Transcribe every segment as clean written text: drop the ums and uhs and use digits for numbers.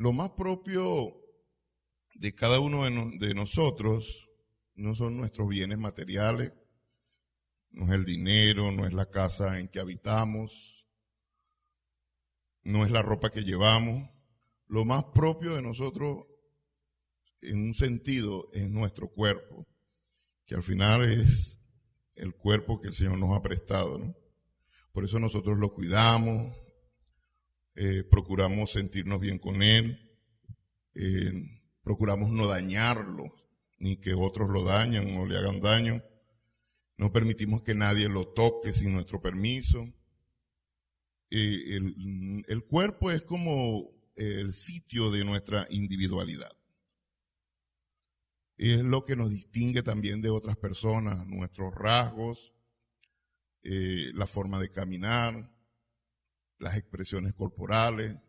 lo más propio de cada uno de nosotros no son nuestros bienes materiales, no es el dinero, no es la casa en que habitamos, no es la ropa que llevamos. Lo más propio de nosotros, en un sentido, es nuestro cuerpo, que al final es el cuerpo que el Señor nos ha prestado, ¿no? Por eso nosotros lo cuidamos, procuramos sentirnos bien con él, procuramos no dañarlo, ni que otros lo dañen o le hagan daño. No permitimos que nadie lo toque sin nuestro permiso. El cuerpo es como el sitio de nuestra individualidad. Es lo que nos distingue también de otras personas, nuestros rasgos, la forma de caminar, las expresiones corporales.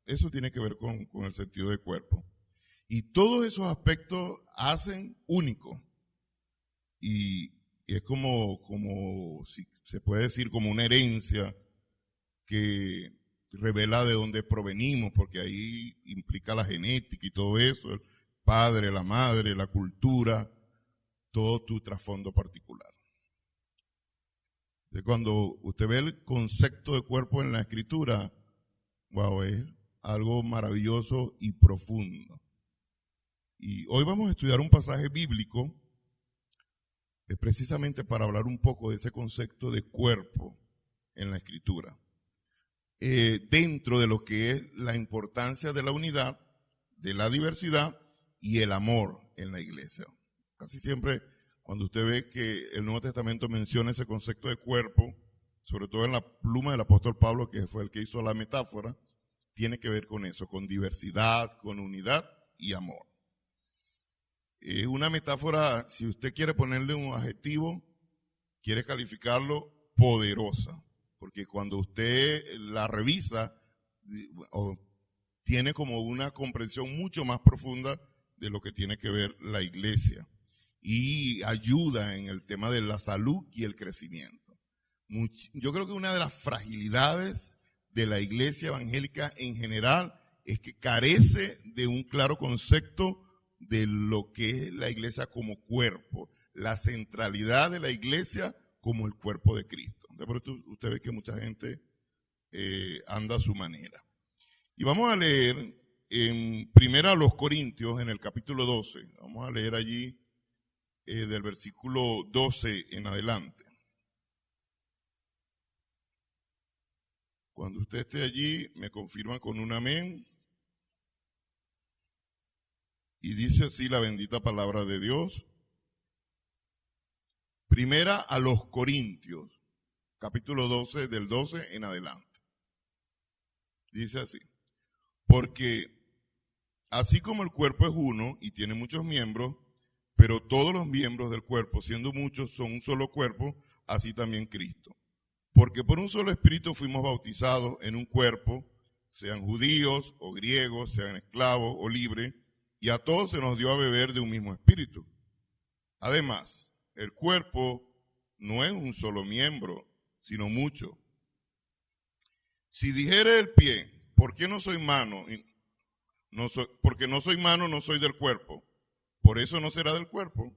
Eso tiene que ver con el sentido de cuerpo. Y todos esos aspectos hacen único. Y es como si se puede decir, como una herencia que revela de dónde provenimos, porque ahí implica la genética y todo eso, el padre, la madre, la cultura, todo tu trasfondo particular. Entonces, cuando usted ve el concepto de cuerpo en la Escritura, wow, es algo maravilloso y profundo. Y hoy vamos a estudiar un pasaje bíblico, precisamente para hablar un poco de ese concepto de cuerpo en la Escritura. Dentro de lo que es la importancia de la unidad, de la diversidad y el amor en la iglesia. Casi siempre cuando usted ve que el Nuevo Testamento menciona ese concepto de cuerpo, sobre todo en la pluma del apóstol Pablo, que fue el que hizo la metáfora, tiene que ver con eso, con diversidad, con unidad y amor. Es una metáfora, si usted quiere ponerle un adjetivo, quiere calificarlo, poderosa. Porque cuando usted la revisa, tiene como una comprensión mucho más profunda de lo que tiene que ver la iglesia. Y ayuda en el tema de la salud y el crecimiento. Yo creo que una de las fragilidades de la iglesia evangélica en general es que carece de un claro concepto de lo que es la iglesia como cuerpo, la centralidad de la iglesia como el cuerpo de Cristo. Por eso usted ve que mucha gente anda a su manera. Y vamos a leer en Primera a los Corintios, en el capítulo 12. Vamos a leer allí del versículo 12 en adelante. Cuando usted esté allí, me confirma con un amén. Y dice así la bendita palabra de Dios. Primera a los Corintios, capítulo 12, del 12 en adelante. Dice así: porque así como el cuerpo es uno y tiene muchos miembros, pero todos los miembros del cuerpo, siendo muchos, son un solo cuerpo, así también Cristo. Porque por un solo espíritu fuimos bautizados en un cuerpo, sean judíos o griegos, sean esclavos o libres, y a todos se nos dio a beber de un mismo espíritu. Además, el cuerpo no es un solo miembro, sino muchos. Si dijere el pie, ¿por qué no soy mano? Porque no soy mano, no soy del cuerpo. Por eso no será del cuerpo.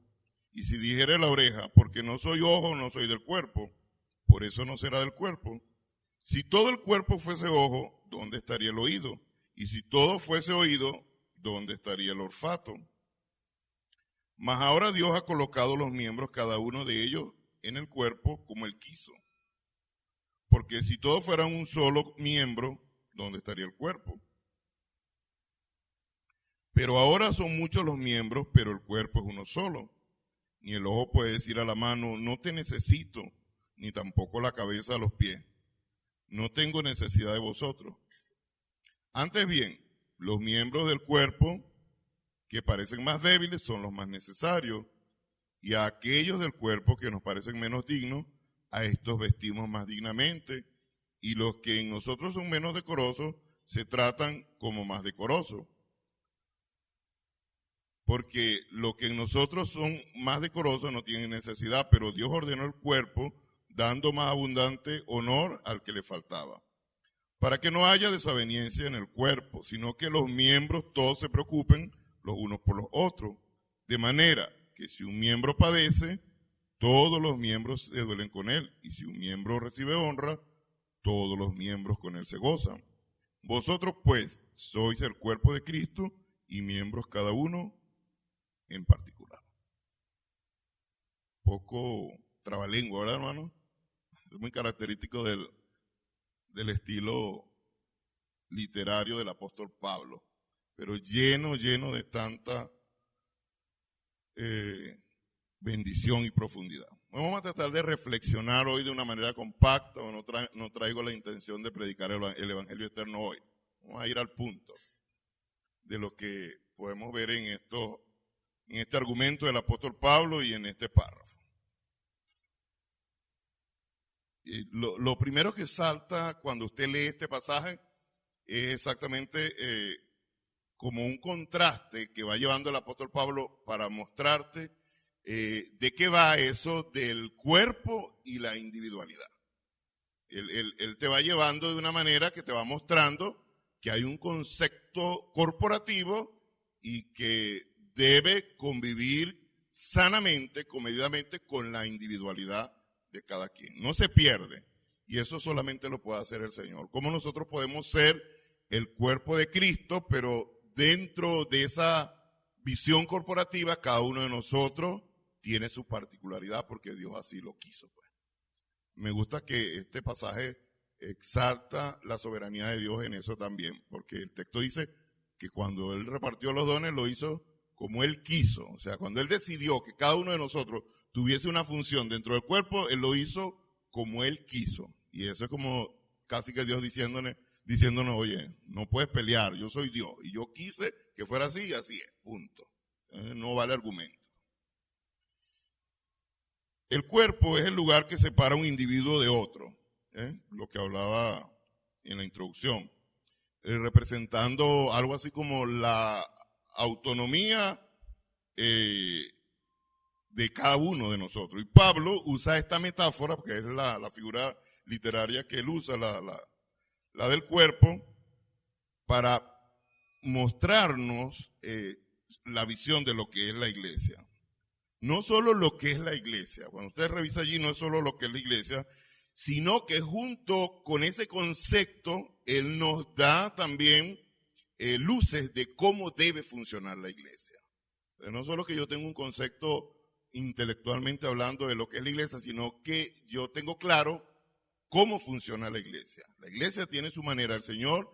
Y si dijere la oreja, porque no soy ojo, no soy del cuerpo. Por eso no será del cuerpo. Si todo el cuerpo fuese ojo, ¿dónde estaría el oído? Y si todo fuese oído, ¿dónde estaría el olfato? Mas ahora Dios ha colocado los miembros, cada uno de ellos, en el cuerpo como Él quiso. Porque si todos fueran un solo miembro, ¿dónde estaría el cuerpo? Pero ahora son muchos los miembros, pero el cuerpo es uno solo. Ni el ojo puede decir a la mano, no te necesito, ni tampoco la cabeza a los pies. No tengo necesidad de vosotros. Antes bien, los miembros del cuerpo que parecen más débiles son los más necesarios, y a aquellos del cuerpo que nos parecen menos dignos, a estos vestimos más dignamente, y los que en nosotros son menos decorosos, se tratan como más decorosos. Porque lo que en nosotros son más decorosos no tienen necesidad, pero Dios ordenó el cuerpo, dando más abundante honor al que le faltaba. para que no haya desaveniencia en el cuerpo, sino que los miembros todos se preocupen los unos por los otros, de manera que si un miembro padece, todos los miembros se duelen con él, y si un miembro recibe honra, todos los miembros con él se gozan. Vosotros pues sois el cuerpo de Cristo y miembros cada uno en particular. Poco trabalengua, ¿verdad, hermano? Es muy característico del estilo literario del apóstol Pablo, pero lleno de tanta bendición y profundidad. Vamos a tratar de reflexionar hoy de una manera compacta, o no traigo la intención de predicar el Evangelio eterno hoy. Vamos a ir al punto de lo que podemos ver en este argumento del apóstol Pablo y en este párrafo. Y lo primero que salta cuando usted lee este pasaje es exactamente como un contraste que va llevando el apóstol Pablo para mostrarte de qué va eso del cuerpo y la individualidad. Él te va llevando de una manera que te va mostrando que hay un concepto corporativo y que debe convivir sanamente, comedidamente con la individualidad de cada quien. No se pierde. Y eso solamente lo puede hacer el Señor. ¿Cómo nosotros podemos ser el cuerpo de Cristo, pero dentro de esa visión corporativa, cada uno de nosotros tiene su particularidad porque Dios así lo quiso, pues. Me gusta que este pasaje exalta la soberanía de Dios en eso también, porque el texto dice que cuando Él repartió los dones lo hizo como Él quiso. O sea, cuando Él decidió que cada uno de nosotros tuviese una función dentro del cuerpo, Él lo hizo como Él quiso. Y eso es como casi que Dios diciéndonos, oye, no puedes pelear, yo soy Dios. Y yo quise que fuera así y así es, punto. No vale argumento. El cuerpo es el lugar que separa un individuo de otro, lo que hablaba en la introducción, representando algo así como la autonomía de cada uno de nosotros. Y Pablo usa esta metáfora, porque es la figura literaria que él usa, la del cuerpo, para mostrarnos la visión de lo que es la iglesia. No solo lo que es la iglesia, cuando usted revisa allí no es solo lo que es la iglesia, sino que junto con ese concepto, él nos da también luces de cómo debe funcionar la iglesia. Entonces, no solo que yo tengo un concepto intelectualmente hablando de lo que es la iglesia, sino que yo tengo claro cómo funciona la iglesia. La iglesia tiene su manera, el Señor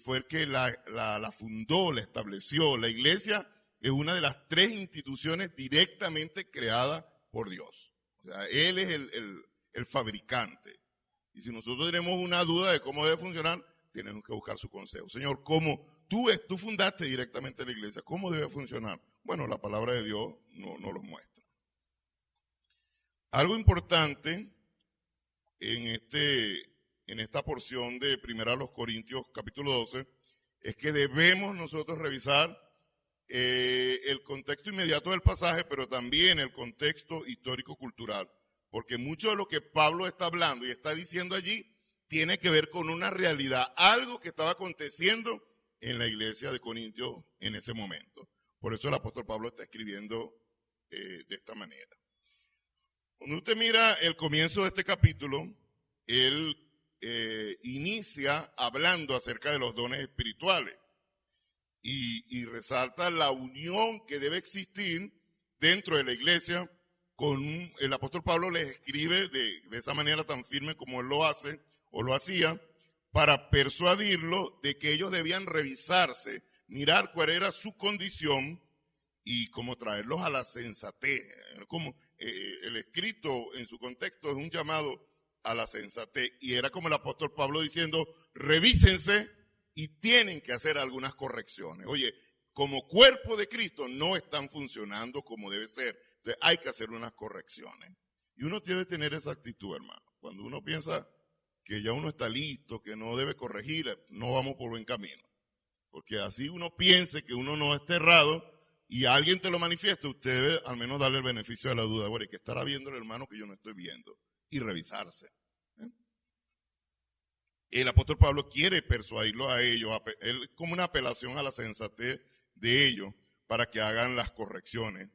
fue el que la fundó, la estableció. La iglesia es una de las 3 instituciones directamente creadas por Dios. O sea, Él es el fabricante. Y si nosotros tenemos una duda de cómo debe funcionar, tenemos que buscar su consejo. Señor, ¿cómo tú fundaste directamente la iglesia? ¿Cómo debe funcionar? Bueno, la palabra de Dios no los muestra. Algo importante en esta porción de 1 Corintios capítulo 12 es que debemos nosotros revisar el contexto inmediato del pasaje, pero también el contexto histórico-cultural, porque mucho de lo que Pablo está hablando y está diciendo allí tiene que ver con una realidad, algo que estaba aconteciendo en la iglesia de Corintios en ese momento. Por eso el apóstol Pablo está escribiendo de esta manera. Cuando usted mira el comienzo de este capítulo, él inicia hablando acerca de los dones espirituales. Y resalta la unión que debe existir dentro de la iglesia. El apóstol Pablo les escribe de esa manera tan firme como él lo hace o lo hacía, para persuadirlo de que ellos debían revisarse, mirar cuál era su condición y cómo traerlos a la sensatez. Como el escrito en su contexto es un llamado a la sensatez, y era como el apóstol Pablo diciendo, revísense y tienen que hacer algunas correcciones. Oye, como cuerpo de Cristo no están funcionando como debe ser. Entonces hay que hacer unas correcciones. Y uno debe tener esa actitud, hermano. Cuando uno piensa que ya uno está listo, que no debe corregir, no vamos por buen camino. Porque así uno piense que uno no está errado y alguien te lo manifiesta, usted debe al menos darle el beneficio de la duda. Bueno, ¿qué estará viendo el hermano que yo no estoy viendo? Y revisarse. el apóstol Pablo quiere persuadirlos a ellos, él como una apelación a la sensatez de ellos, para que hagan las correcciones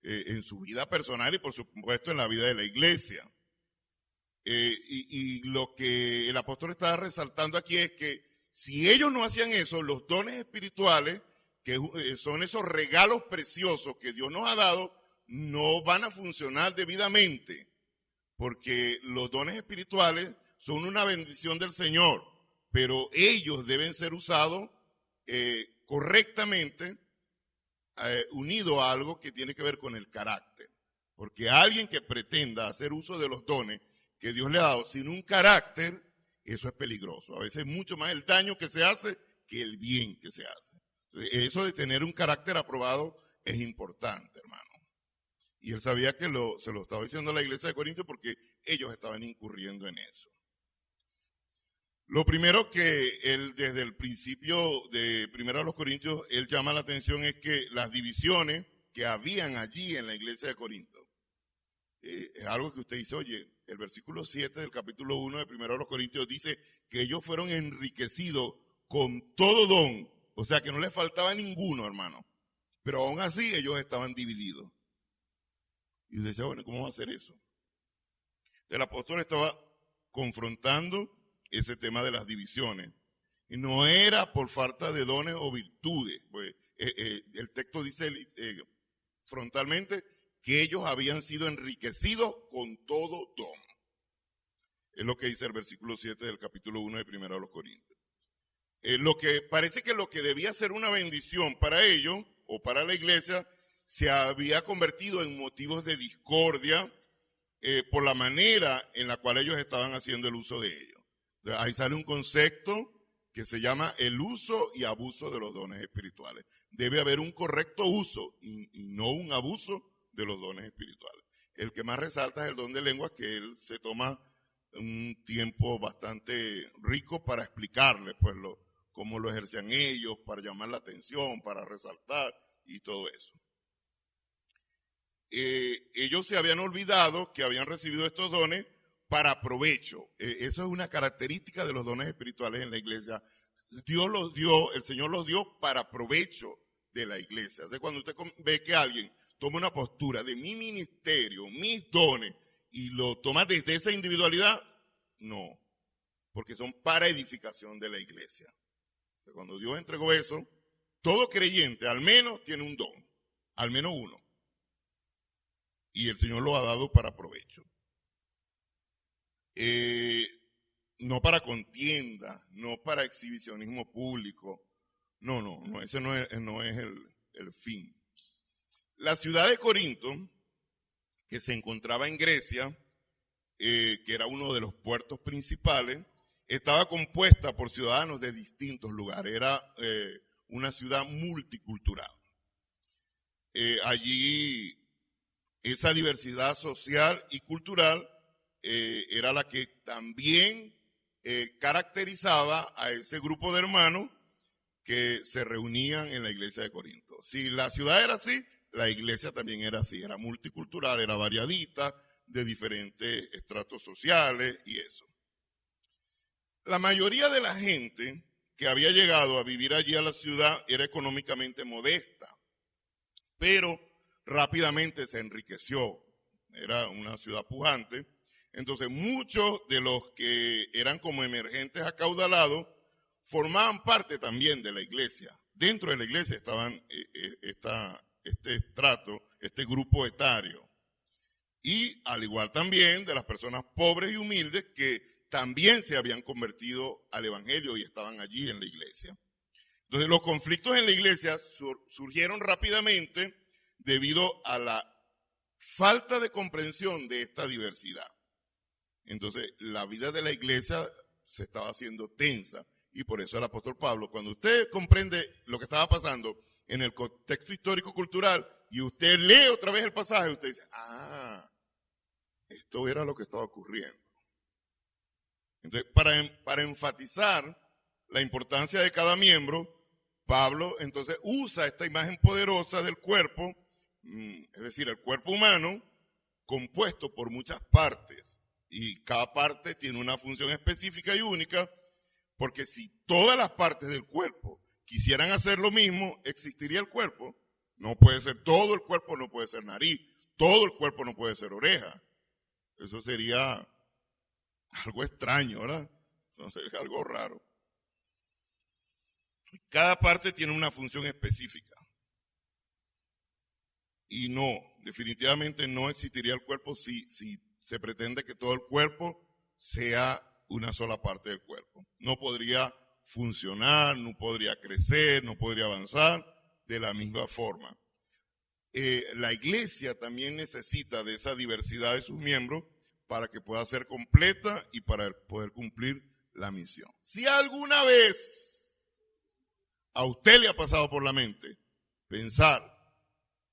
en su vida personal y por supuesto en la vida de la iglesia. Y lo que el apóstol está resaltando aquí es que si ellos no hacían eso, los dones espirituales, que son esos regalos preciosos que Dios nos ha dado, no van a funcionar debidamente, porque los dones espirituales son una bendición del Señor, pero ellos deben ser usados correctamente, unido a algo que tiene que ver con el carácter, porque alguien que pretenda hacer uso de los dones que Dios le ha dado sin un carácter, eso es peligroso. A veces es mucho más el daño que se hace que el bien que se hace. Eso de tener un carácter aprobado es importante, hermano. Y él sabía que se lo estaba diciendo a la iglesia de Corinto porque ellos estaban incurriendo en eso. Lo primero que él, desde el principio de 1 Corintios, él llama la atención es que las divisiones que habían allí en la iglesia de Corinto, es algo que usted dice, oye, el versículo 7 del capítulo 1 de 1 Corintios dice que ellos fueron enriquecidos con todo don, o sea que no les faltaba ninguno, hermano, pero aún así ellos estaban divididos. Y usted dice, bueno, ¿cómo va a ser eso? El apóstol estaba confrontando ese tema de las divisiones. Y no era por falta de dones o virtudes. Pues, el texto dice frontalmente que ellos habían sido enriquecidos con todo don. Es lo que dice el versículo 7 del capítulo 1 de 1 Corintios. Lo que parece que lo que debía ser una bendición para ellos o para la iglesia se había convertido en motivos de discordia por la manera en la cual ellos estaban haciendo el uso de ellos. Ahí sale un concepto que se llama el uso y abuso de los dones espirituales. Debe haber un correcto uso y no un abuso de los dones espirituales. El que más resalta es el don de lengua, que él se toma un tiempo bastante rico para explicarles pues, cómo lo ejercían ellos, para llamar la atención, para resaltar y todo eso. Ellos se habían olvidado que habían recibido estos dones para provecho. Eso es una característica de los dones espirituales en la iglesia. Dios los dio, el Señor los dio para provecho de la iglesia. O sea, cuando usted ve que alguien toma una postura de mi ministerio, mis dones, y lo toma desde esa individualidad, no, porque son para edificación de la iglesia. O sea, cuando Dios entregó eso, todo creyente al menos tiene un don, al menos uno. Y el Señor lo ha dado para provecho. No para contienda, no para exhibicionismo público. No, ese no es el fin. La ciudad de Corinto, que se encontraba en Grecia, que era uno de los puertos principales, estaba compuesta por ciudadanos de distintos lugares. Era una ciudad multicultural. Allí esa diversidad social y cultural era la que también caracterizaba a ese grupo de hermanos que se reunían en la iglesia de Corinto. Si la ciudad era así, la iglesia también era así, era multicultural, era variadita, de diferentes estratos sociales y eso. La mayoría de la gente que había llegado a vivir allí a la ciudad era económicamente modesta, pero rápidamente se enriqueció, era una ciudad pujante. Entonces muchos de los que eran como emergentes acaudalados formaban parte también de la iglesia. Dentro de la iglesia estaban este estrato, este grupo etario. Y al igual también de las personas pobres y humildes que también se habían convertido al evangelio y estaban allí en la iglesia. Entonces los conflictos en la iglesia surgieron rápidamente debido a la falta de comprensión de esta diversidad. Entonces la vida de la iglesia se estaba haciendo tensa y por eso el apóstol Pablo, cuando usted comprende lo que estaba pasando en el contexto histórico-cultural y usted lee otra vez el pasaje, usted dice, esto era lo que estaba ocurriendo. Entonces, para enfatizar la importancia de cada miembro, Pablo entonces usa esta imagen poderosa del cuerpo, es decir, el cuerpo humano, compuesto por muchas partes. Y cada parte tiene una función específica y única, Porque si todas las partes del cuerpo quisieran hacer lo mismo, existiría el cuerpo. No puede ser todo el cuerpo, no puede ser nariz, todo el cuerpo no puede ser oreja. Eso sería algo extraño, ¿verdad? Entonces es algo raro. Cada parte tiene una función específica. Y no, definitivamente no existiría el cuerpo si se pretende que todo el cuerpo sea una sola parte del cuerpo. No podría funcionar, no podría crecer, no podría avanzar de la misma forma. La iglesia también necesita de esa diversidad de sus miembros para que pueda ser completa y para poder cumplir la misión. Si alguna vez a usted le ha pasado por la mente pensar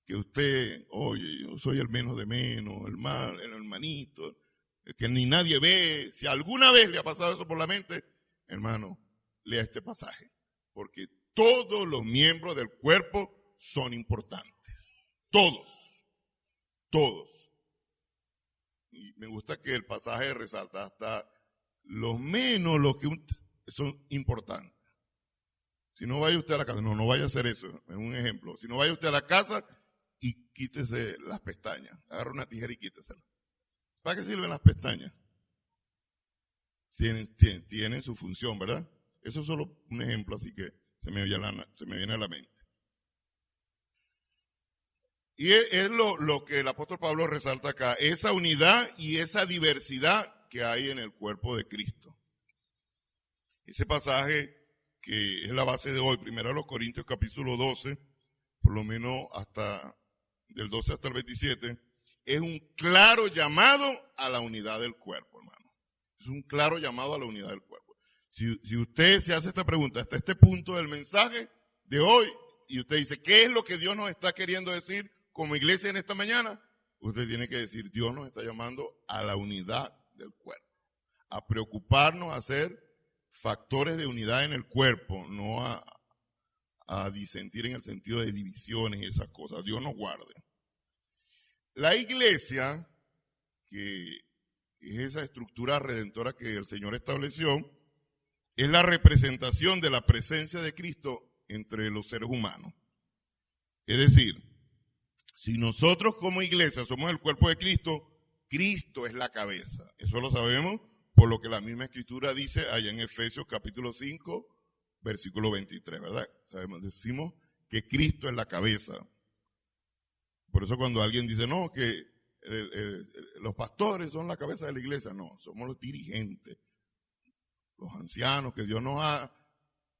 que usted, oye, yo soy el menos de menos, el mal, el hermanito, el que ni nadie ve, si alguna vez le ha pasado eso por la mente, hermano, lea este pasaje, porque todos los miembros del cuerpo son importantes. Todos. Y me gusta que el pasaje resalta hasta los menos, los que son importantes. Si no vaya usted a la casa, no vaya a hacer eso, es un ejemplo. Si no vaya usted a la casa y quítese las pestañas, agarra una tijera y quítesela. ¿Para qué sirven las pestañas? Tienen su función, ¿verdad? Eso es solo un ejemplo, así que se me viene a la mente. Y es lo que el apóstol Pablo resalta acá, esa unidad y esa diversidad que hay en el cuerpo de Cristo. Ese pasaje que es la base de hoy, 1 Corintios capítulo 12, por lo menos hasta del 12 hasta el 27, es un claro llamado a la unidad del cuerpo, hermano. Es un claro llamado a la unidad del cuerpo. Si usted se hace esta pregunta hasta este punto del mensaje de hoy, y usted dice, ¿qué es lo que Dios nos está queriendo decir como iglesia en esta mañana? Usted tiene que decir, Dios nos está llamando a la unidad del cuerpo, a preocuparnos, a ser factores de unidad en el cuerpo, no a disentir en el sentido de divisiones y esas cosas. Dios nos guarde. La iglesia, que es esa estructura redentora que el Señor estableció, es la representación de la presencia de Cristo entre los seres humanos. Es decir, si nosotros como iglesia somos el cuerpo de Cristo, Cristo es la cabeza. Eso lo sabemos por lo que la misma Escritura dice allá en Efesios capítulo 5, versículo 23, ¿verdad? Decimos que Cristo es la cabeza. Por eso cuando alguien dice, no, que los pastores son la cabeza de la iglesia, no, somos los dirigentes, los ancianos, que Dios nos ha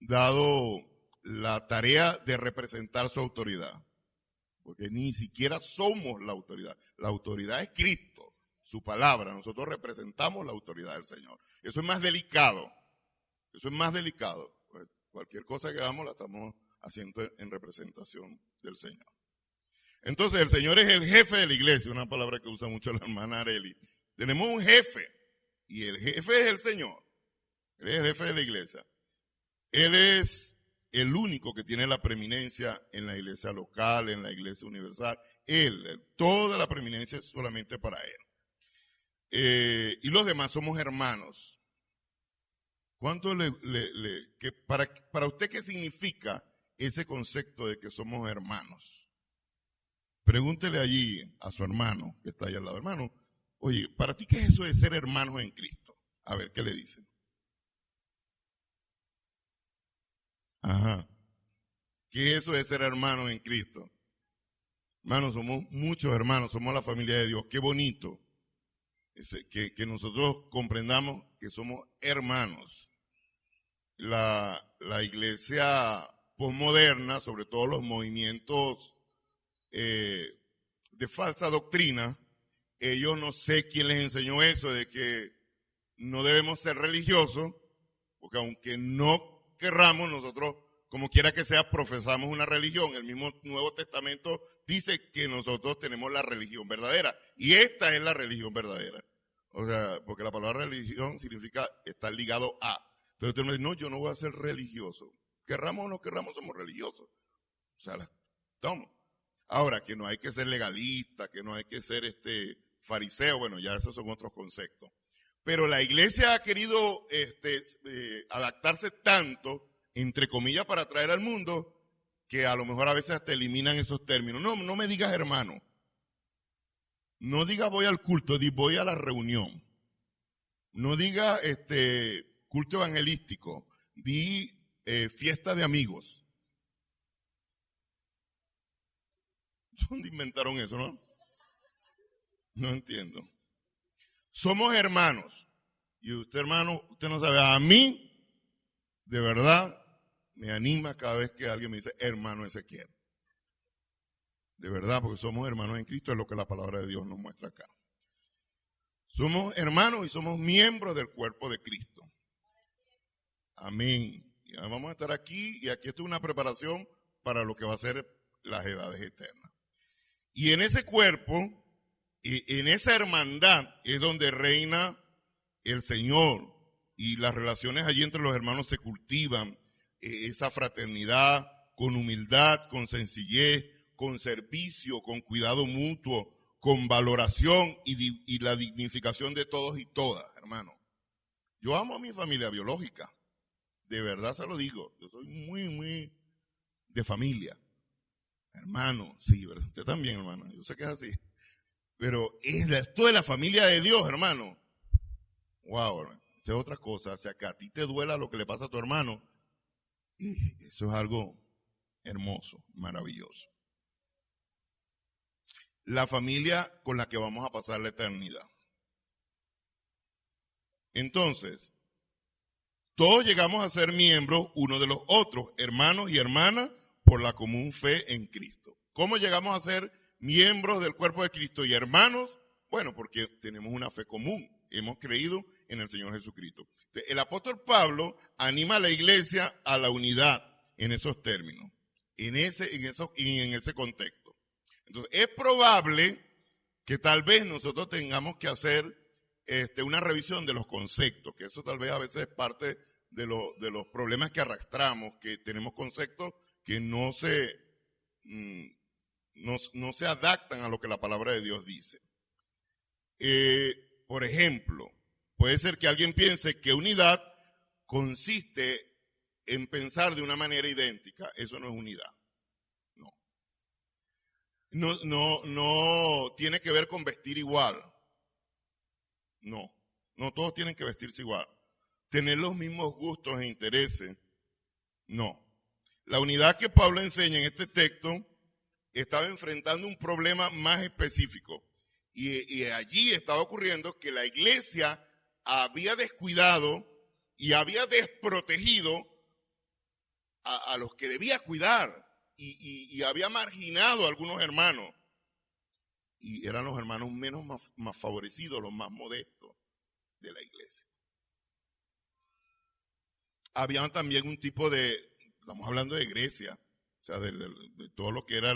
dado la tarea de representar su autoridad. Porque ni siquiera somos la autoridad. La autoridad es Cristo, su palabra. Nosotros representamos la autoridad del Señor. Eso es más delicado. Pues cualquier cosa que hagamos la estamos haciendo en representación del Señor. Entonces el Señor es el jefe de la iglesia, una palabra que usa mucho la hermana Areli. Tenemos un jefe y el jefe es el Señor. Él es el jefe de la iglesia. Él es el único que tiene la preeminencia en la iglesia local, en la iglesia universal. Toda la preeminencia es solamente para Él. Y los demás somos hermanos. ¿Cuánto para usted qué significa ese concepto de que somos hermanos? Pregúntele allí a su hermano que está ahí al lado. Hermano, oye, ¿para ti qué es eso de ser hermanos en Cristo? A ver, ¿qué le dicen? Ajá. ¿Qué es eso de ser hermanos en Cristo? Hermanos, somos muchos hermanos, somos la familia de Dios. Qué bonito que nosotros comprendamos que somos hermanos. La iglesia posmoderna, sobre todo los movimientos de falsa doctrina, ellos no sé quién les enseñó eso de que no debemos ser religiosos, porque aunque no querramos, nosotros, como quiera que sea, profesamos una religión. El mismo Nuevo Testamento dice que nosotros tenemos la religión verdadera, y esta es la religión verdadera. O sea, porque la palabra religión significa estar ligado a. Entonces usted me dice, no, yo no voy a ser religioso. Querramos o no querramos, somos religiosos. O sea, estamos. Ahora, que no hay que ser legalista, que no hay que ser fariseo, bueno, ya esos son otros conceptos. Pero la iglesia ha querido adaptarse tanto, entre comillas, para traer al mundo, que a lo mejor a veces hasta eliminan esos términos. No me digas hermano. No diga voy al culto, di voy a la reunión. No diga culto evangelístico, di fiesta de amigos. ¿Dónde inventaron eso, no? No entiendo. Somos hermanos. Y usted, hermano, usted no sabe, a mí, de verdad, me anima cada vez que alguien me dice hermano Ezequiel. De verdad, porque somos hermanos en Cristo, es lo que la palabra de Dios nos muestra acá. Somos hermanos y somos miembros del cuerpo de Cristo. Amén. Y vamos a estar aquí, y aquí esto es una preparación para lo que va a ser las edades eternas. Y en ese cuerpo, en esa hermandad, es donde reina el Señor, y las relaciones allí entre los hermanos se cultivan, esa fraternidad con humildad, con sencillez, con servicio, con cuidado mutuo, con valoración y la dignificación de todos y todas, hermano. Yo amo a mi familia biológica, de verdad se lo digo, yo soy muy de familia. Hermano, sí, ¿verdad? Usted también, hermano, yo sé que es así. Pero esto de la familia de Dios, hermano. Wow, esto es otra cosa. O sea, que a ti te duela lo que le pasa a tu hermano. Y eso es algo hermoso, maravilloso. La familia con la que vamos a pasar la eternidad. Entonces, todos llegamos a ser miembros uno de los otros, hermanos y hermanas, por la común fe en Cristo. ¿Cómo llegamos a ser miembros del cuerpo de Cristo y hermanos? Bueno, porque tenemos una fe común. Hemos creído en el Señor Jesucristo. El apóstol Pablo anima a la iglesia a la unidad en esos términos, en ese contexto. Entonces, es probable que tal vez nosotros tengamos que hacer una revisión de los conceptos, que eso tal vez a veces es parte de los problemas que arrastramos, que tenemos conceptos que no se adaptan a lo que la palabra de Dios dice. Por ejemplo, puede ser que alguien piense que unidad consiste en pensar de una manera idéntica. Eso no es unidad. No tiene que ver con vestir igual. No todos tienen que vestirse igual. Tener los mismos gustos e intereses. No. La unidad que Pablo enseña en este texto estaba enfrentando un problema más específico. Y allí estaba ocurriendo que la iglesia había descuidado y había desprotegido a los que debía cuidar y había marginado a algunos hermanos. Y eran los hermanos más favorecidos, los más modestos de la iglesia. Había también un tipo estamos hablando de Grecia, o sea, de todo lo que era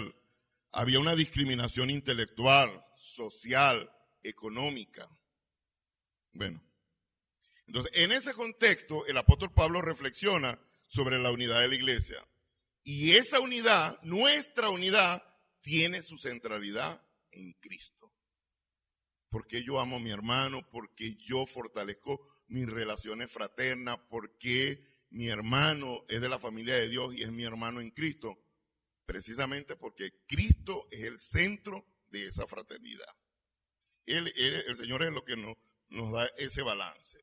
había una discriminación intelectual, social, económica. Bueno, entonces en ese contexto el apóstol Pablo reflexiona sobre la unidad de la iglesia. Y esa unidad, nuestra unidad, tiene su centralidad en Cristo. Porque yo amo a mi hermano, porque yo fortalezco mis relaciones fraternas, porque mi hermano es de la familia de Dios y es mi hermano en Cristo. Precisamente porque Cristo es el centro de esa fraternidad. El Señor es lo que nos da ese balance.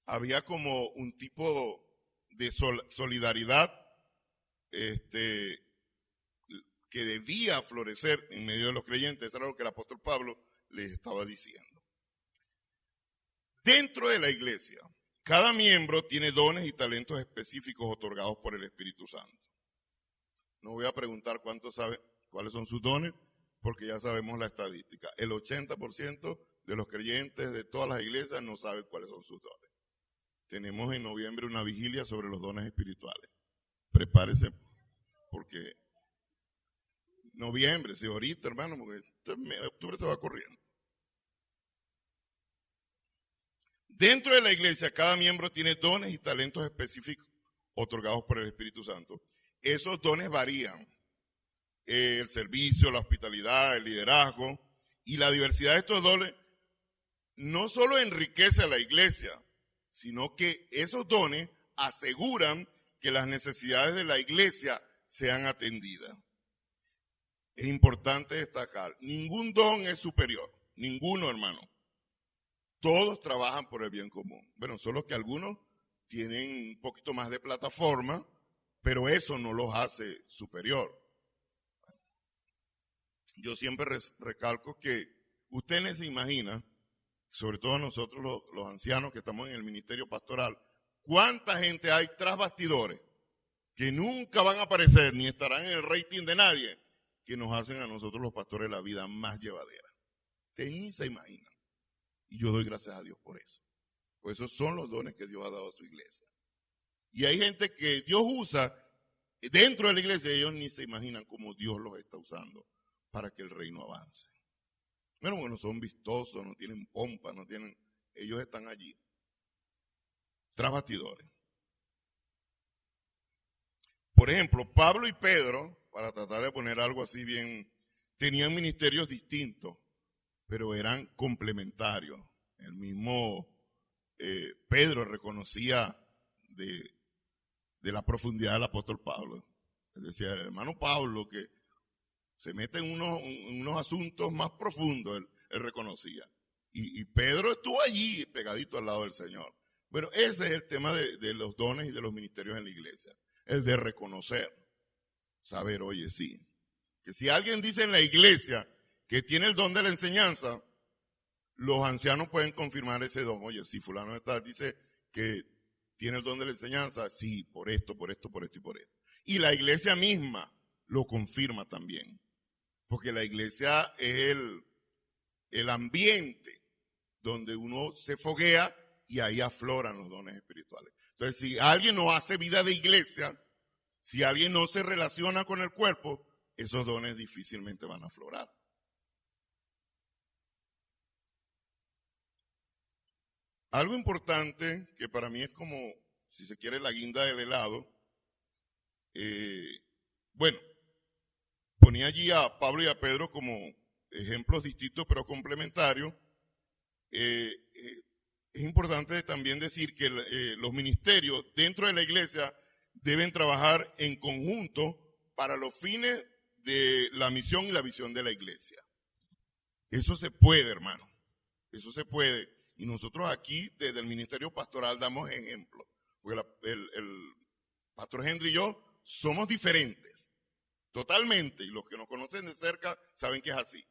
Había como un tipo de solidaridad que debía florecer en medio de los creyentes. Eso era lo que el apóstol Pablo les estaba diciendo. Dentro de la iglesia, cada miembro tiene dones y talentos específicos otorgados por el Espíritu Santo. No voy a preguntar cuántos saben cuáles son sus dones, porque ya sabemos la estadística. El 80% de los creyentes de todas las iglesias no saben cuáles son sus dones. Tenemos en noviembre una vigilia sobre los dones espirituales. Prepárese, porque noviembre, si ahorita, hermano, porque octubre se va corriendo. Dentro de la iglesia, cada miembro tiene dones y talentos específicos otorgados por el Espíritu Santo. Esos dones varían. El servicio, la hospitalidad, el liderazgo y la diversidad de estos dones no solo enriquece a la iglesia, sino que esos dones aseguran que las necesidades de la iglesia sean atendidas. Es importante destacar, ningún don es superior, ninguno, hermano. Todos trabajan por el bien común. Bueno, solo que algunos tienen un poquito más de plataforma, pero eso no los hace superior. Yo siempre recalco que usted no se imagina, sobre todo nosotros los ancianos que estamos en el ministerio pastoral, cuánta gente hay tras bastidores que nunca van a aparecer ni estarán en el rating de nadie, que nos hacen a nosotros los pastores la vida más llevadera. Usted ni se imagina. Y yo doy gracias a Dios por eso. Pues esos son los dones que Dios ha dado a su iglesia. Y hay gente que Dios usa dentro de la iglesia, ellos ni se imaginan cómo Dios los está usando para que el reino avance. Bueno, son vistosos, no tienen pompa, ellos están allí, tras bastidores. Por ejemplo, Pablo y Pedro, para tratar de poner algo así bien, tenían ministerios distintos, pero eran complementarios. El mismo Pedro reconocía de la profundidad del apóstol Pablo. Él decía, el hermano Pablo, que se mete en unos asuntos más profundos, él reconocía. Y Pedro estuvo allí pegadito al lado del Señor. Bueno, ese es el tema de los dones y de los ministerios en la iglesia. El de reconocer, saber, oye, sí, que si alguien dice en la iglesia que tiene el don de la enseñanza, los ancianos pueden confirmar ese don. Oye, si fulano dice que tiene el don de la enseñanza, sí, por esto, por esto, por esto y por esto. Y la iglesia misma lo confirma también, porque la iglesia es el ambiente donde uno se foguea y ahí afloran los dones espirituales. Entonces, si alguien no hace vida de iglesia, si alguien no se relaciona con el cuerpo, esos dones difícilmente van a aflorar. Algo importante que para mí es como, si se quiere, la guinda del helado. Bueno, ponía allí a Pablo y a Pedro como ejemplos distintos pero complementarios. Es importante también decir que los ministerios dentro de la iglesia deben trabajar en conjunto para los fines de la misión y la visión de la iglesia. Eso se puede, hermano. Eso se puede. Y nosotros aquí, desde el ministerio pastoral, damos ejemplo. Porque el pastor Henry y yo somos diferentes. Totalmente. Y los que nos conocen de cerca saben que es así.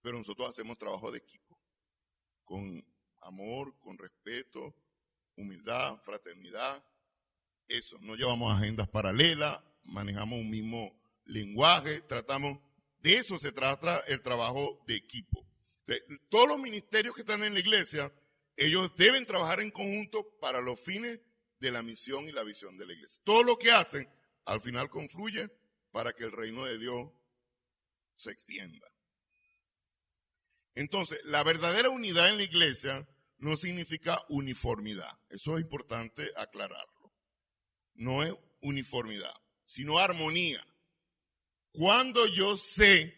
Pero nosotros hacemos trabajo de equipo. Con amor, con respeto, humildad, fraternidad. Eso, no llevamos agendas paralelas, manejamos un mismo lenguaje, de eso se trata el trabajo de equipo. Todos los ministerios que están en la iglesia, ellos deben trabajar en conjunto para los fines de la misión y la visión de la iglesia. Todo lo que hacen, al final confluye para que el reino de Dios se extienda. Entonces, la verdadera unidad en la iglesia no significa uniformidad. Eso es importante aclararlo. No es uniformidad, sino armonía. Cuando yo sé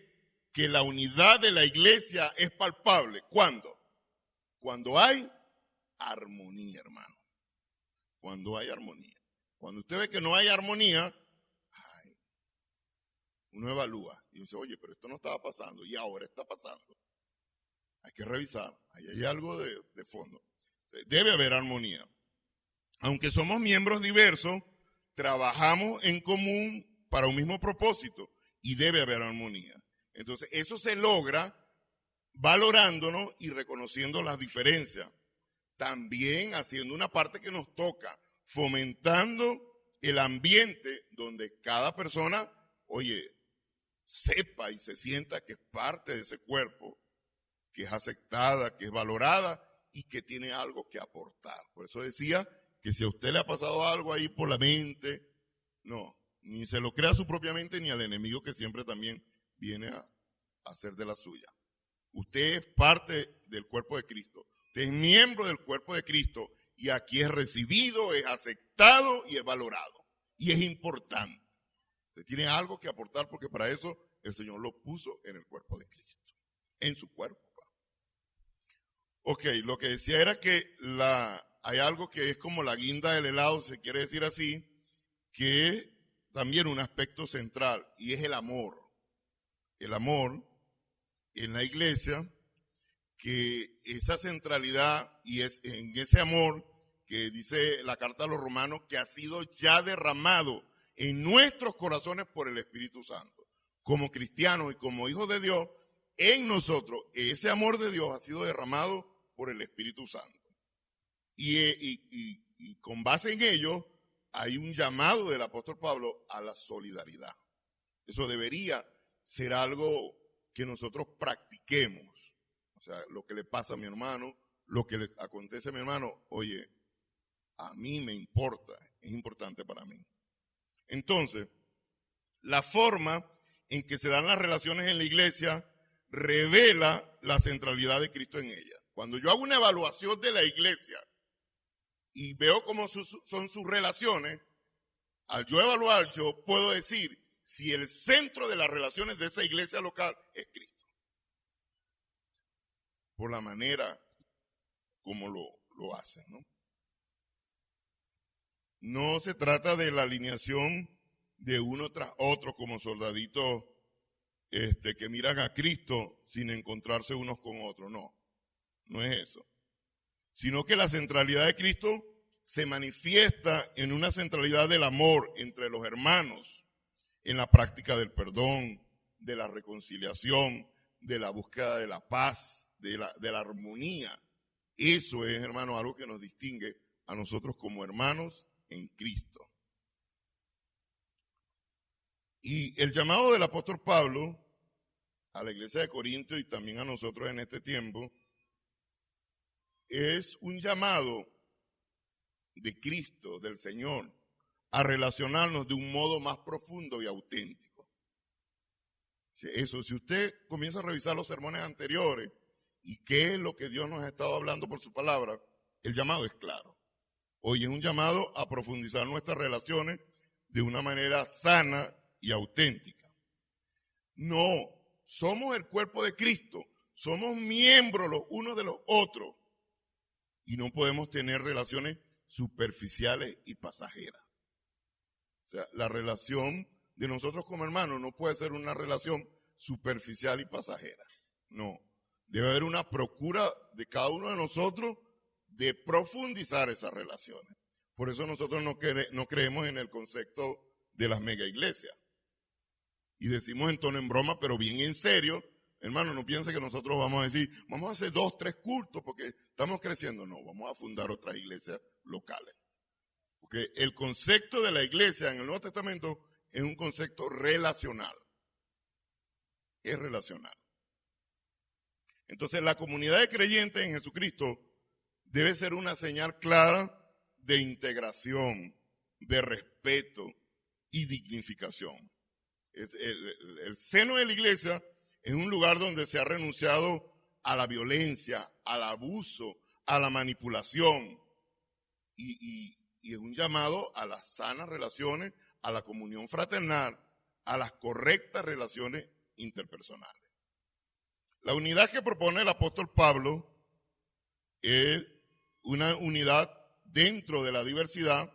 que la unidad de la iglesia es palpable, ¿cuándo? Cuando hay armonía, hermano. Cuando hay armonía. Cuando usted ve que no hay armonía, uno evalúa y dice, oye, pero esto no estaba pasando y ahora está pasando. Hay que revisar, ahí hay algo de fondo. Debe haber armonía. Aunque somos miembros diversos, trabajamos en común para un mismo propósito y debe haber armonía. Entonces, eso se logra valorándonos y reconociendo las diferencias. También haciendo una parte que nos toca, fomentando el ambiente donde cada persona, oye, sepa y se sienta que es parte de ese cuerpo, que es aceptada, que es valorada y que tiene algo que aportar. Por eso decía que si a usted le ha pasado algo ahí por la mente, no, ni se lo crea a su propia mente ni al enemigo que siempre también viene a hacer de la suya. Usted es parte del cuerpo de Cristo, usted es miembro del cuerpo de Cristo y aquí es recibido, es aceptado y es valorado. Y es importante. Usted tiene algo que aportar porque para eso el Señor lo puso en el cuerpo de Cristo, en su cuerpo. Ok, lo que decía era que hay algo que es como la guinda del helado, se quiere decir así, que es también un aspecto central, y es el amor. El amor en la iglesia, que esa centralidad, y es en ese amor que dice la carta a los romanos, que ha sido ya derramado en nuestros corazones por el Espíritu Santo. Como cristianos y como hijos de Dios, en nosotros, ese amor de Dios ha sido derramado por el Espíritu Santo. Y con base en ello, hay un llamado del apóstol Pablo a la solidaridad. Eso debería ser algo que nosotros practiquemos. O sea, lo que le pasa a mi hermano, lo que le acontece a mi hermano, oye, a mí me importa, es importante para mí. Entonces, la forma en que se dan las relaciones en la iglesia revela la centralidad de Cristo en ella. Cuando yo hago una evaluación de la iglesia y veo cómo son sus relaciones, al yo evaluar, yo puedo decir si el centro de las relaciones de esa iglesia local es Cristo. Por la manera como lo hacen, ¿no? No se trata de la alineación de uno tras otro como soldaditos que miran a Cristo sin encontrarse unos con otros. No, no es eso. Sino que la centralidad de Cristo se manifiesta en una centralidad del amor entre los hermanos, en la práctica del perdón, de la reconciliación, de la búsqueda de la paz, de la armonía. Eso es, hermano, algo que nos distingue a nosotros como hermanos en Cristo. Y el llamado del apóstol Pablo a la iglesia de Corinto y también a nosotros en este tiempo es un llamado de Cristo, del Señor, a relacionarnos de un modo más profundo y auténtico. Eso, si usted comienza a revisar los sermones anteriores y qué es lo que Dios nos ha estado hablando por su palabra, el llamado es claro. Hoy es un llamado a profundizar nuestras relaciones de una manera sana y auténtica. No, somos el cuerpo de Cristo, somos miembros los unos de los otros y no podemos tener relaciones superficiales y pasajeras. O sea, la relación de nosotros como hermanos no puede ser una relación superficial y pasajera. No, debe haber una procura de cada uno de nosotros de profundizar esas relaciones. Por eso nosotros no creemos en el concepto de las mega iglesias. Y decimos en tono en broma, pero bien en serio, hermano, no piense que nosotros vamos a decir, vamos a hacer 2, 3 cultos porque estamos creciendo. No, vamos a fundar otras iglesias locales. Porque el concepto de la iglesia en el Nuevo Testamento es un concepto relacional. Es relacional. Entonces, la comunidad de creyentes en Jesucristo debe ser una señal clara de integración, de respeto y dignificación. El seno de la iglesia es un lugar donde se ha renunciado a la violencia, al abuso, a la manipulación y es un llamado a las sanas relaciones, a la comunión fraternal, a las correctas relaciones interpersonales. La unidad que propone el apóstol Pablo es una unidad dentro de la diversidad,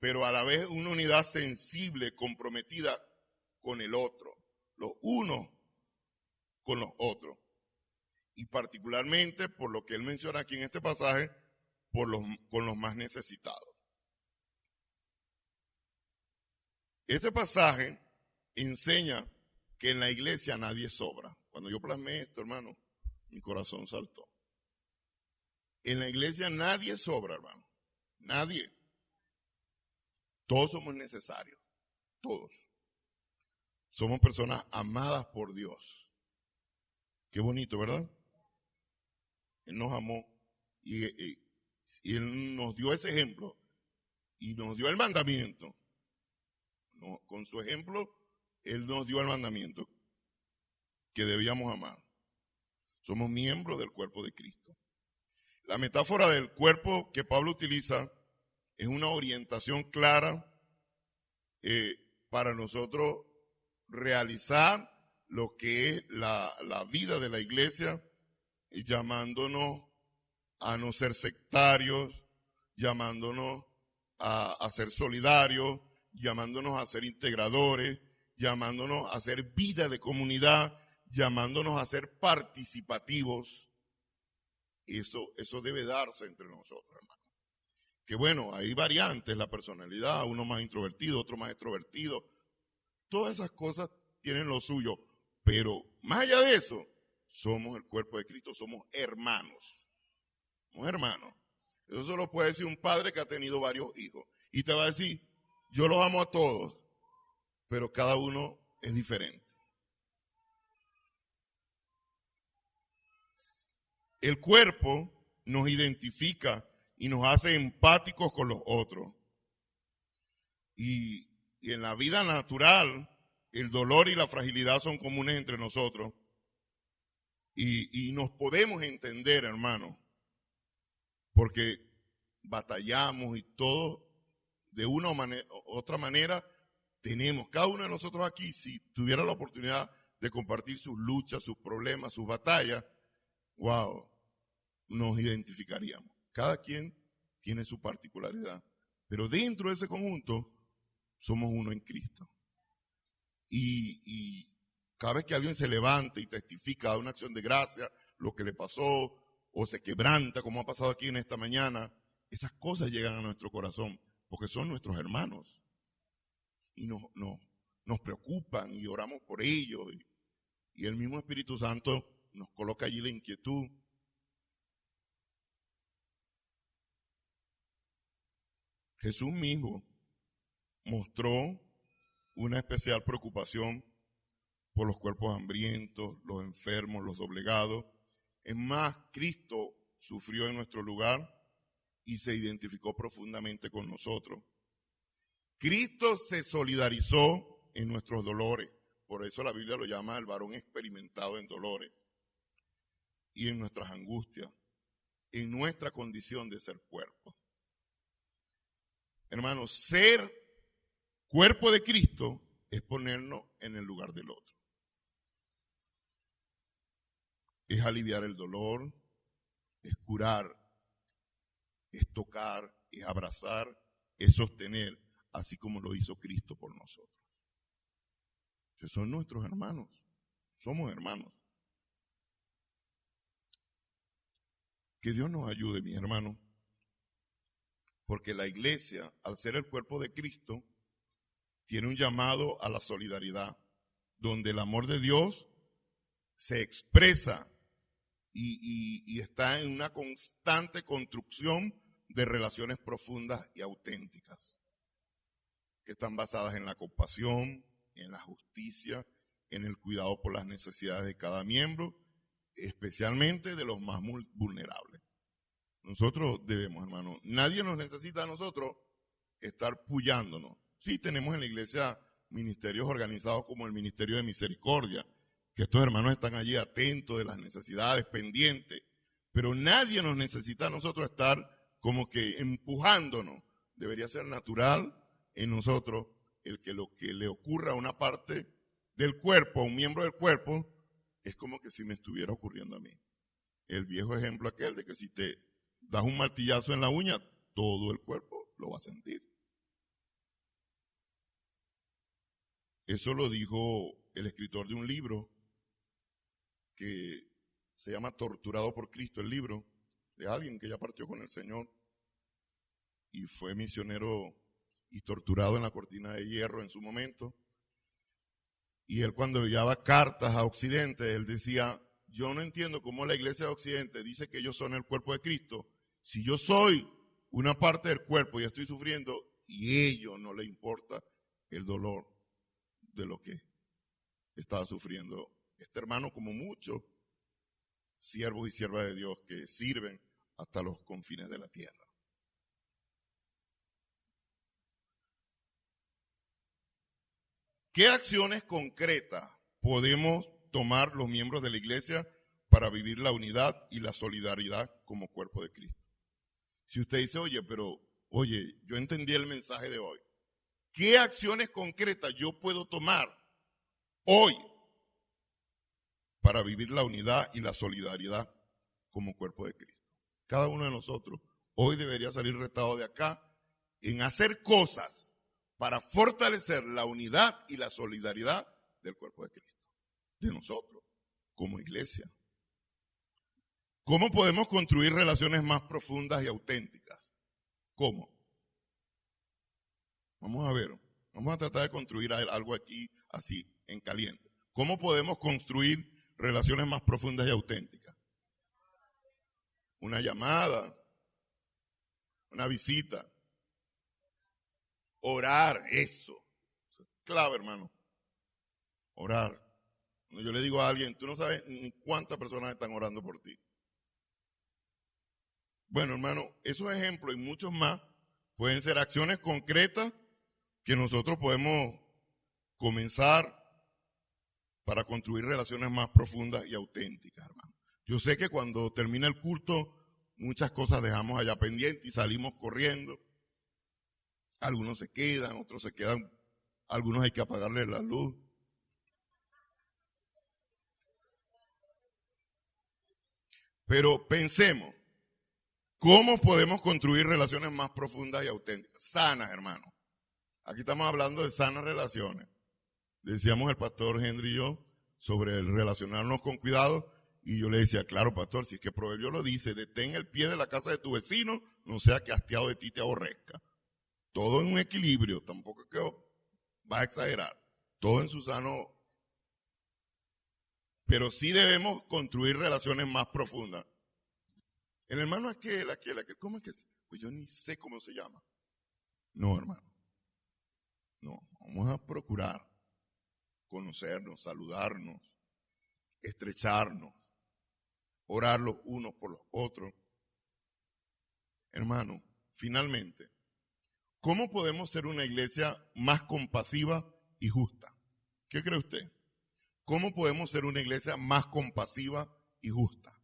pero a la vez una unidad sensible, comprometida con el otro, los unos con los otros. Y particularmente, por lo que él menciona aquí en este pasaje, con los más necesitados. Este pasaje enseña que en la iglesia nadie sobra. Cuando yo plasmé esto, hermano, mi corazón saltó. En la iglesia nadie sobra, hermano. Nadie. Todos somos necesarios. Todos. Somos personas amadas por Dios. Qué bonito, ¿verdad? Él nos amó y Él nos dio ese ejemplo y nos dio el mandamiento. No, con su ejemplo, Él nos dio el mandamiento que debíamos amar. Somos miembros del cuerpo de Cristo. La metáfora del cuerpo que Pablo utiliza es una orientación clara para nosotros realizar lo que es la vida de la iglesia, llamándonos a no ser sectarios, llamándonos a ser solidarios, llamándonos a ser integradores, llamándonos a hacer vida de comunidad, llamándonos a ser participativos. Eso debe darse entre nosotros, hermano. Que bueno, hay variantes, la personalidad, uno más introvertido, otro más extrovertido. Todas esas cosas tienen lo suyo, pero más allá de eso, somos el cuerpo de Cristo, somos hermanos. Somos hermanos. Eso solo puede decir un padre que ha tenido varios hijos. Y te va a decir, yo los amo a todos, pero cada uno es diferente. El cuerpo nos identifica y nos hace empáticos con los otros. Y en la vida natural, el dolor y la fragilidad son comunes entre nosotros. Y nos podemos entender, hermano, porque batallamos y todo, de una u otra manera, tenemos, cada uno de nosotros aquí, si tuviera la oportunidad de compartir sus luchas, sus problemas, sus batallas, wow, nos identificaríamos. Cada quien tiene su particularidad, pero dentro de ese conjunto somos uno en Cristo. Y cada vez que alguien se levanta y testifica de una acción de gracia, lo que le pasó, o se quebranta, como ha pasado aquí en esta mañana, esas cosas llegan a nuestro corazón, porque son nuestros hermanos. Y nos preocupan y oramos por ellos. Y el mismo Espíritu Santo nos coloca allí la inquietud. Jesús mismo mostró una especial preocupación por los cuerpos hambrientos, los enfermos, los doblegados. Es más, Cristo sufrió en nuestro lugar y se identificó profundamente con nosotros. Cristo se solidarizó en nuestros dolores. Por eso la Biblia lo llama el varón experimentado en dolores y en nuestras angustias, en nuestra condición de ser cuerpo. Hermanos, ser cuerpo de Cristo es ponernos en el lugar del otro. Es aliviar el dolor, es curar, es tocar, es abrazar, es sostener, así como lo hizo Cristo por nosotros. Esos son nuestros hermanos, somos hermanos. Que Dios nos ayude, mis hermanos, porque la iglesia, al ser el cuerpo de Cristo, tiene un llamado a la solidaridad, donde el amor de Dios se expresa y está en una constante construcción de relaciones profundas y auténticas, que están basadas en la compasión, en la justicia, en el cuidado por las necesidades de cada miembro, especialmente de los más vulnerables. Nosotros debemos, hermano, nadie nos necesita a nosotros estar puyándonos. Sí, tenemos en la iglesia ministerios organizados como el Ministerio de Misericordia, que estos hermanos están allí atentos de las necesidades, pendientes, pero nadie nos necesita a nosotros estar como que empujándonos. Debería ser natural en nosotros el que lo que le ocurra a una parte del cuerpo, a un miembro del cuerpo, es como que si me estuviera ocurriendo a mí. El viejo ejemplo aquel de que si te das un martillazo en la uña, todo el cuerpo lo va a sentir. Eso lo dijo el escritor de un libro que se llama Torturado por Cristo, el libro de alguien que ya partió con el Señor y fue misionero y torturado en la cortina de hierro en su momento. Y él, cuando enviaba cartas a Occidente, él decía: yo no entiendo cómo la iglesia de Occidente dice que ellos son el cuerpo de Cristo, si yo soy una parte del cuerpo y estoy sufriendo, y a ellos no les importa el dolor de lo que estaba sufriendo este hermano, como muchos siervos y siervas de Dios que sirven hasta los confines de la tierra. ¿Qué acciones concretas podemos tomar los miembros de la iglesia para vivir la unidad y la solidaridad como cuerpo de Cristo? Si usted dice, oye, yo entendí el mensaje de hoy. ¿Qué acciones concretas yo puedo tomar hoy para vivir la unidad y la solidaridad como cuerpo de Cristo? cada uno de nosotros, hoy debería salir retado de acá en hacer cosas para fortalecer la unidad y la solidaridad del cuerpo de Cristo, de nosotros, como iglesia. ¿Cómo podemos construir relaciones más profundas y auténticas? ¿Cómo? Vamos a ver, vamos a tratar de construir algo aquí así, en caliente. ¿Cómo podemos construir relaciones más profundas y auténticas? Una llamada, una visita, orar, eso. Clave, hermano. Orar. Cuando yo le digo a alguien, tú no sabes ni cuántas personas están orando por ti. Bueno, hermano, esos ejemplos y muchos más pueden ser acciones concretas que nosotros podemos comenzar para construir relaciones más profundas y auténticas, hermano. Yo sé que cuando termina el culto, muchas cosas dejamos allá pendientes y salimos corriendo. Algunos se quedan, otros se quedan, algunos hay que apagarle la luz. Pero pensemos, ¿cómo podemos construir relaciones más profundas y auténticas? Sanas, hermano. Aquí estamos hablando de sanas relaciones. Decíamos el pastor Henry y yo sobre el relacionarnos con cuidado. Y yo le decía, claro, pastor, si es que Proverbio lo dice, detén el pie de la casa de tu vecino, no sea que hastiado de ti te aborrezca. Todo en un equilibrio, tampoco es que vas a exagerar. Todo en su sano. Pero sí debemos construir relaciones más profundas. El hermano aquel, ¿cómo es que? Pues yo ni sé cómo se llama. No, hermano. No, vamos a procurar conocernos, saludarnos, estrecharnos, orar los unos por los otros. Hermano, finalmente, ¿cómo podemos ser una iglesia más compasiva y justa? ¿Qué cree usted? ¿Cómo podemos ser una iglesia más compasiva y justa?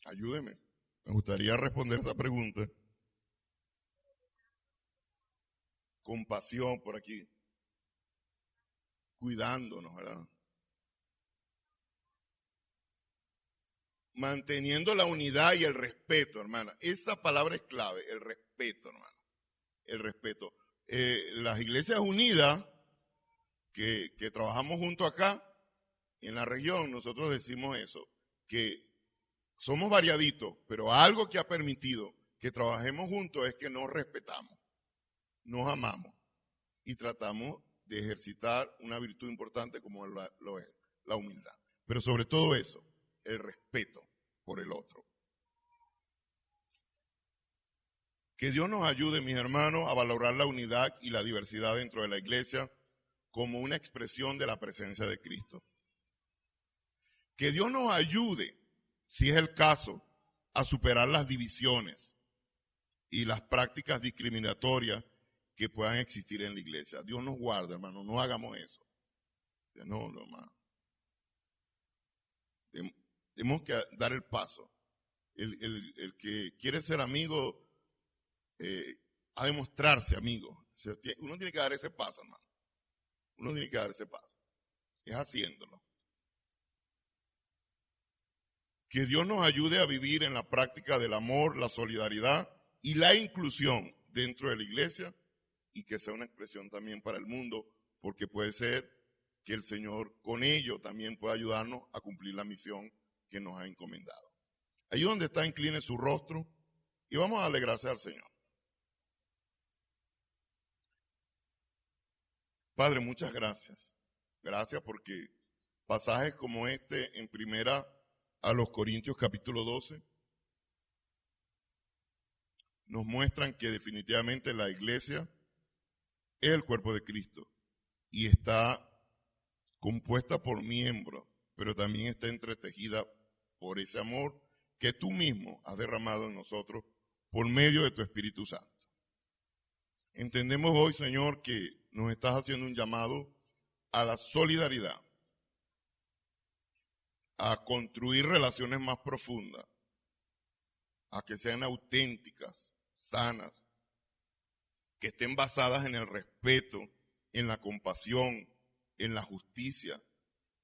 Ayúdeme. Me gustaría responder esa pregunta. Compasión por aquí. Cuidándonos, ¿verdad? Manteniendo la unidad y el respeto, hermana. Esa palabra es clave, el respeto, hermano. El respeto. Las iglesias unidas que trabajamos junto acá, en la región, nosotros decimos eso, que somos variaditos, pero algo que ha permitido que trabajemos juntos es que nos respetamos, nos amamos y tratamos de ejercitar una virtud importante como lo es la humildad. Pero sobre todo eso, el respeto por el otro. Que Dios nos ayude, mis hermanos, a valorar la unidad y la diversidad dentro de la iglesia como una expresión de la presencia de Cristo. Que Dios nos ayude, si es el caso, a superar las divisiones y las prácticas discriminatorias que puedan existir en la iglesia. Dios nos guarde, hermano, no hagamos eso. No, hermano. Tenemos que dar el paso. El que quiere ser amigo ha de mostrarse amigo. Uno tiene que dar ese paso, hermano. Uno tiene que dar ese paso. Es haciéndolo. Que Dios nos ayude a vivir en la práctica del amor, la solidaridad y la inclusión dentro de la iglesia y que sea una expresión también para el mundo, porque puede ser que el Señor con ello también pueda ayudarnos a cumplir la misión que nos ha encomendado. Ahí donde está, incline su rostro y vamos a darle gracias al Señor. Padre, muchas gracias. Gracias porque pasajes como este en primera a los Corintios capítulo 12 nos muestran que definitivamente la iglesia es el cuerpo de Cristo y está compuesta por miembros, pero también está entretejida por ese amor que tú mismo has derramado en nosotros por medio de tu Espíritu Santo. Entendemos hoy, Señor, que nos estás haciendo un llamado a la solidaridad, a construir relaciones más profundas, a que sean auténticas, sanas, que estén basadas en el respeto, en la compasión, en la justicia,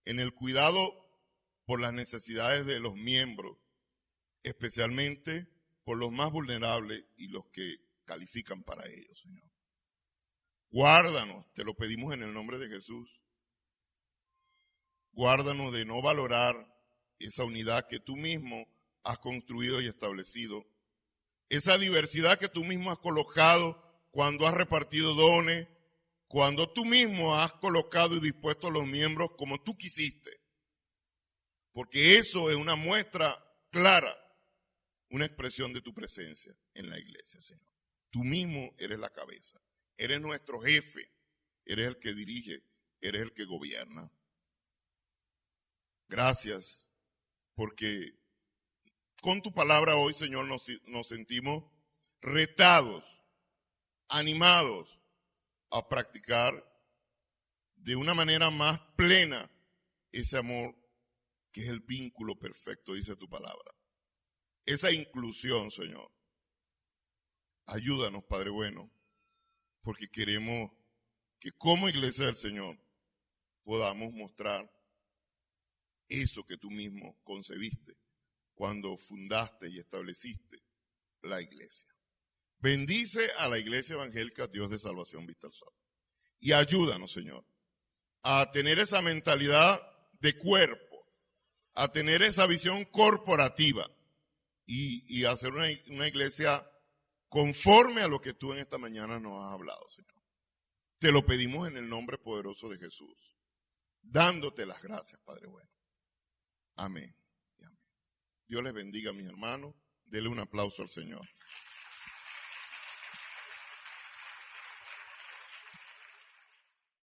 en el cuidado por las necesidades de los miembros, especialmente por los más vulnerables y los que califican para ello, Señor. Guárdanos, te lo pedimos en el nombre de Jesús. Guárdanos de no valorar esa unidad que tú mismo has construido y establecido, esa diversidad que tú mismo has colocado cuando has repartido dones, cuando tú mismo has colocado y dispuesto a los miembros como tú quisiste. Porque eso es una muestra clara, una expresión de tu presencia en la iglesia, Señor. Tú mismo eres la cabeza, eres nuestro jefe, eres el que dirige, eres el que gobierna. Gracias, porque con tu palabra hoy, Señor, nos sentimos retados, animados a practicar de una manera más plena ese amor que es el vínculo perfecto, dice tu palabra. Esa inclusión, Señor. Ayúdanos, Padre bueno, porque queremos que como iglesia del Señor podamos mostrar eso que tú mismo concebiste cuando fundaste y estableciste la iglesia. Bendice a la iglesia evangélica Dios de Salvación Vista al Sol. Y ayúdanos, Señor, a tener esa mentalidad de cuerpo, a tener esa visión corporativa y a hacer una iglesia conforme a lo que tú en esta mañana nos has hablado, Señor. Te lo pedimos en el nombre poderoso de Jesús, dándote las gracias, Padre bueno. Amén y amén. Dios les bendiga, mis hermanos. Denle un aplauso al Señor.